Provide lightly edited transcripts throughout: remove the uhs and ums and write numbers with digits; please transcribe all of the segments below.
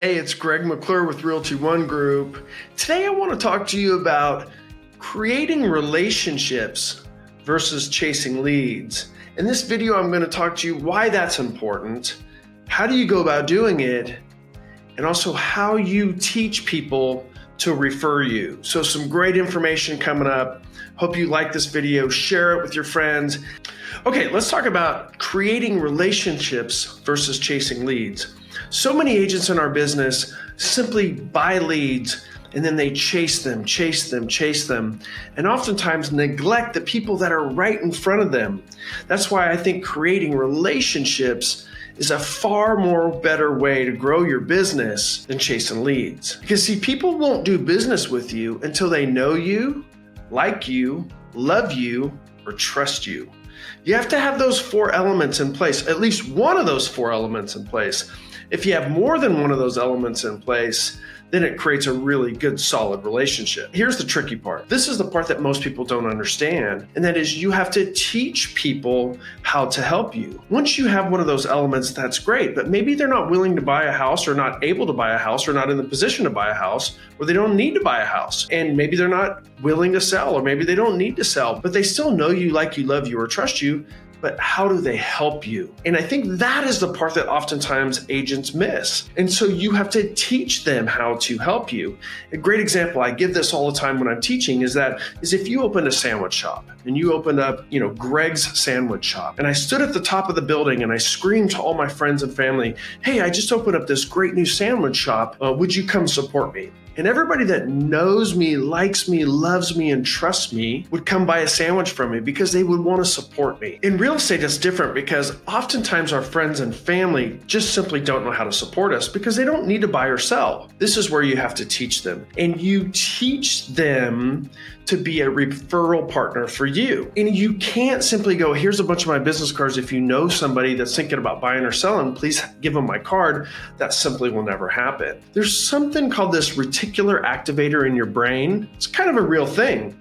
Hey, it's McClure with Realty One Group. Today I want to talk to you about creating relationships versus chasing leads. In this video, I'm going to talk to you why that's important, how do you go about doing it, and also how you teach people to refer you. So some great information coming up. Hope you like this video, share it with your friends. Okay, let's talk about creating relationships versus chasing leads. So many agents in our business simply buy leads and then they chase them, and oftentimes neglect the people that are right in front of them. That's why I think creating relationships is a far more better way to grow your business than chasing leads. Because see, people won't do business with you until they know you, like you, love you, or trust you. You have to have those four elements in place, at least one of those four elements in place. If you have more than one of those elements in place, then it creates a really good, solid relationship. Here's the tricky part. This is the part that most people don't understand, and that is you have to teach people how to help you. Once you have one of those elements, that's great, but maybe they're not willing to buy a house or not able to buy a house or not in the position to buy a house, or they don't need to buy a house. And maybe they're not willing to sell, or maybe they don't need to sell, but they still know you, like you, love you, or trust you. But how do they help you? And I think that is the part that oftentimes agents miss. And so you have to teach them how to help you. A great example, I give this all the time when I'm teaching, is if you opened a sandwich shop and you opened up, Greg's Sandwich Shop, and I stood at the top of the building and I screamed to all my friends and family, hey, I just opened up this great new sandwich shop. Would you come support me? And everybody that knows me, likes me, loves me, and trusts me would come buy a sandwich from me because they would want to support me. In real estate, it's different because oftentimes our friends and family just simply don't know how to support us because they don't need to buy or sell. This is where you have to teach them. And you teach them to be a referral partner for you. And you can't simply go, here's a bunch of my business cards. If you know somebody that's thinking about buying or selling, please give them my card. That simply will never happen. There's something called this reticular activator in your brain. It's kind of a real thing.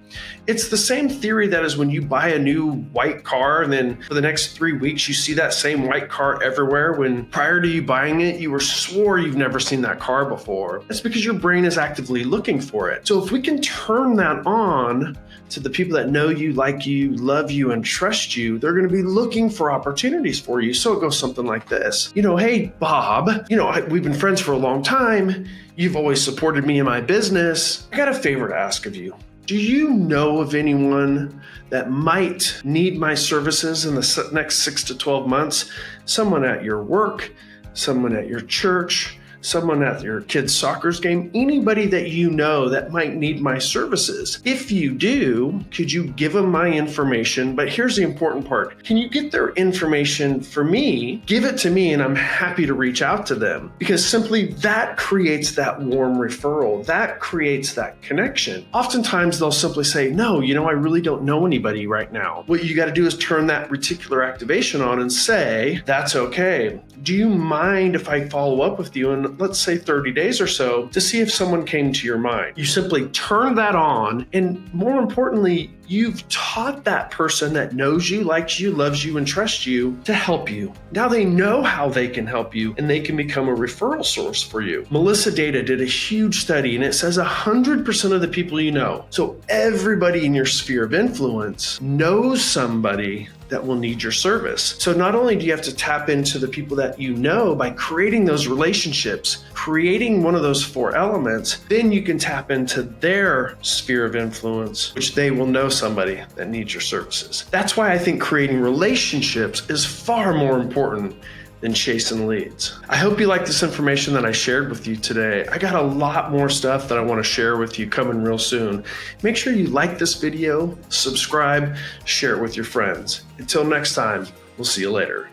It's the same theory that is when you buy a new white car and then for the next 3 weeks you see that same white car everywhere when prior to you buying it, you swore you've never seen that car before. That's because your brain is actively looking for it. So if we can turn that on to the people that know you, like you, love you, and trust you, they're going to be looking for opportunities for you. So it goes something like this. Hey, Bob, we've been friends for a long time. You've always supported me in my business. I got a favor to ask of you. Do you know of anyone that might need my services in the next 6 to 12 months? Someone at your work, someone at your church, someone at your kid's soccer game, anybody that you know that might need my services. If you do, could you give them my information? But here's the important part. Can you get their information for me? Give it to me and I'm happy to reach out to them, because simply that creates that warm referral. That creates that connection. Oftentimes they'll simply say, no, I really don't know anybody right now. What you got to do is turn that reticular activation on and say, that's okay. Do you mind if I follow up with you in, let's say, 30 days or so to see if someone came to your mind? You simply turn that on, and more importantly, you've taught that person that knows you, likes you, loves you, and trusts you to help you. Now they know how they can help you, and they can become a referral source for you. Melissa Data did a huge study, and it says 100% of the people you know, so everybody in your sphere of influence knows somebody that will need your service. So not only do you have to tap into the people that you know by creating those relationships, creating one of those four elements, then you can tap into their sphere of influence, which they will know somebody that needs your services. That's why I think creating relationships is far more important than chasing leads. I hope you like this information that I shared with you today. I got a lot more stuff that I want to share with you coming real soon. Make sure you like this video, subscribe, share it with your friends. Until next time, we'll see you later.